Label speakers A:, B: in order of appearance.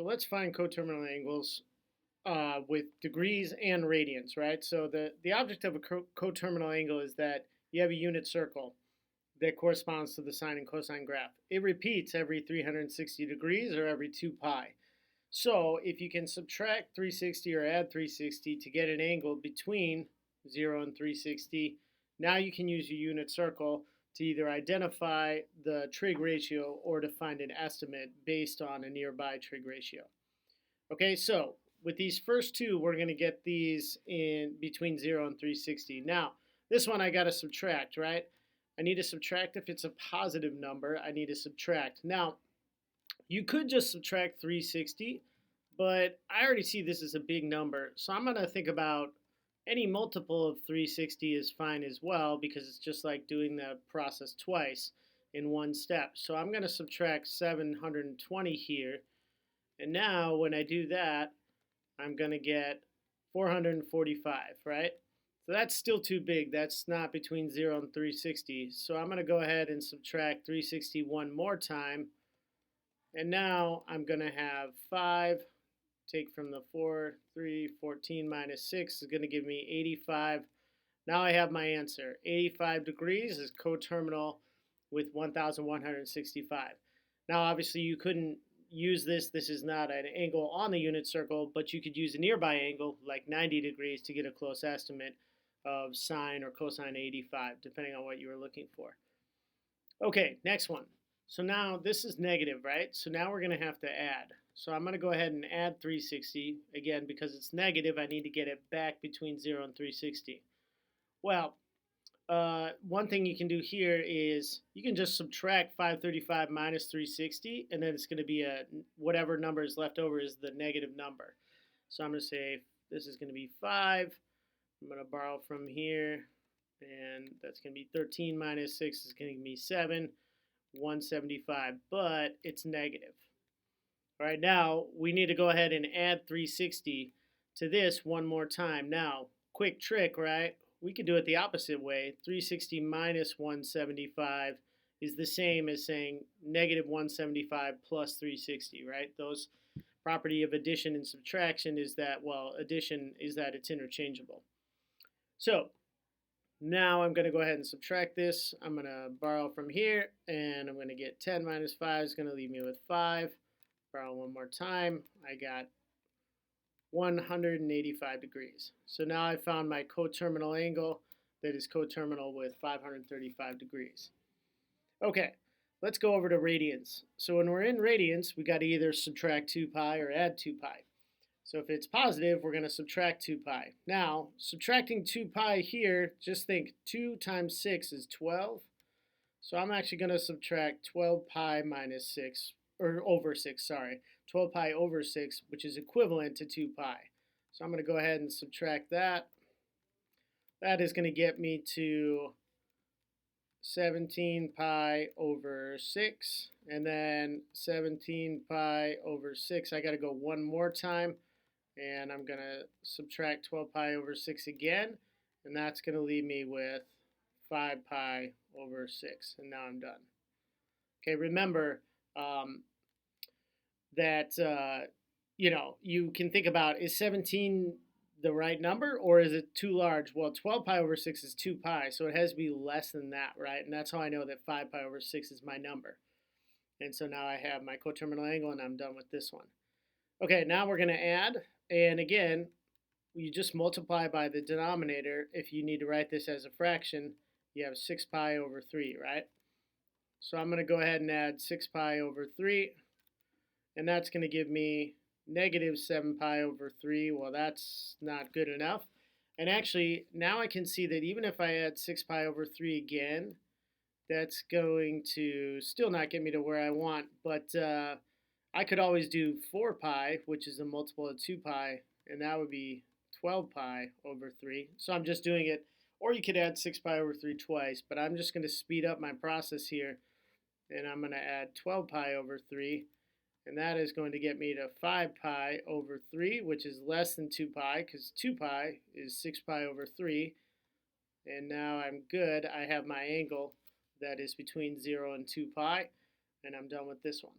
A: let's find coterminal angles with degrees and radians, right? So the object of a coterminal angle is that you have a unit circle that corresponds to the sine and cosine graph. It repeats every 360 degrees or every 2 pi. So if you can subtract 360 or add 360 to get an angle between 0 and 360, now you can use your unit circle to either identify the trig ratio or to find an estimate based on a nearby trig ratio. Okay, so with these first two, we're going to get these in between 0 and 360. Now, this one I got to subtract, right? I need to subtract if it's a positive number. I need to subtract. Now, you could just subtract 360, but I already see this as a big number. So I'm going to think about any multiple of 360 is fine as well, because it's just like doing the process twice in one step. So I'm going to subtract 720 here. And now when I do that, I'm going to get 445, right? So that's still too big. That's not between 0 and 360. So I'm going to go ahead and subtract 360 one more time. And now I'm going to have 5, take from the 4, 3, 14 minus 6 is going to give me 85. Now I have my answer. 85 degrees is coterminal with 1165. Now obviously you couldn't use this. This is not an angle on the unit circle, but you could use a nearby angle like 90 degrees to get a close estimate of sine or cosine 85, depending on what you were looking for. Okay, next one. So now this is negative, right? So now we're going to have to add. So I'm going to go ahead and add 360. Again, because it's negative, I need to get it back between 0 and 360. Well, one thing you can do here is you can just subtract 535 minus 360, and then it's going to be whatever number is left over is the negative number. So I'm going to say this is going to be 5. I'm going to borrow from here, and that's going to be 13 minus 6 is going to give me 7, 175, but it's negative. All right, now we need to go ahead and add 360 to this one more time. Now, quick trick, right? We could do it the opposite way. 360 minus 175 is the same as saying negative 175 plus 360, right? Those property of addition and subtraction is that, well, addition is that it's interchangeable. So now I'm going to go ahead and subtract this. I'm going to borrow from here, and I'm going to get 10 minus 5 is going to leave me with 5. Borrow one more time. I got 185 degrees. So now I found my coterminal angle that is coterminal with 535 degrees. Okay, let's go over to radians. So when we're in radians, we got to either subtract 2 pi or add 2 pi. So if it's positive, we're going to subtract 2 pi. Now, subtracting 2 pi here, just think 2 times 6 is 12. So I'm actually going to subtract 12 pi minus 6, or over 6, sorry. 12 pi over 6, which is equivalent to 2 pi. So I'm going to go ahead and subtract that. That is going to get me to 17 pi over 6. And then 17 pi over 6, I got to go one more time. And I'm going to subtract 12 pi over 6 again. And that's going to leave me with 5 pi over 6. And now I'm done. Okay, remember that, you can think about, is 17 the right number or is it too large? Well, 12 pi over 6 is 2 pi, so it has to be less than that, right? And that's how I know that 5 pi over 6 is my number. And so now I have my coterminal angle and I'm done with this one. Okay, now we're going to add. And again, you just multiply by the denominator. If you need to write this as a fraction, you have 6 pi over 3, right? So I'm going to go ahead and add 6 pi over 3. And that's going to give me negative 7 pi over 3. Well, that's not good enough. And actually, now I can see that even if I add 6 pi over 3 again, that's going to still not get me to where I want. But I could always do 4 pi, which is a multiple of 2 pi, and that would be 12 pi over 3. So I'm just doing it, or you could add 6 pi over 3 twice, but I'm just going to speed up my process here, and I'm going to add 12 pi over 3, and that is going to get me to 5 pi over 3, which is less than 2 pi, because 2 pi is 6 pi over 3, and now I'm good. I have my angle that is between 0 and 2 pi, and I'm done with this one.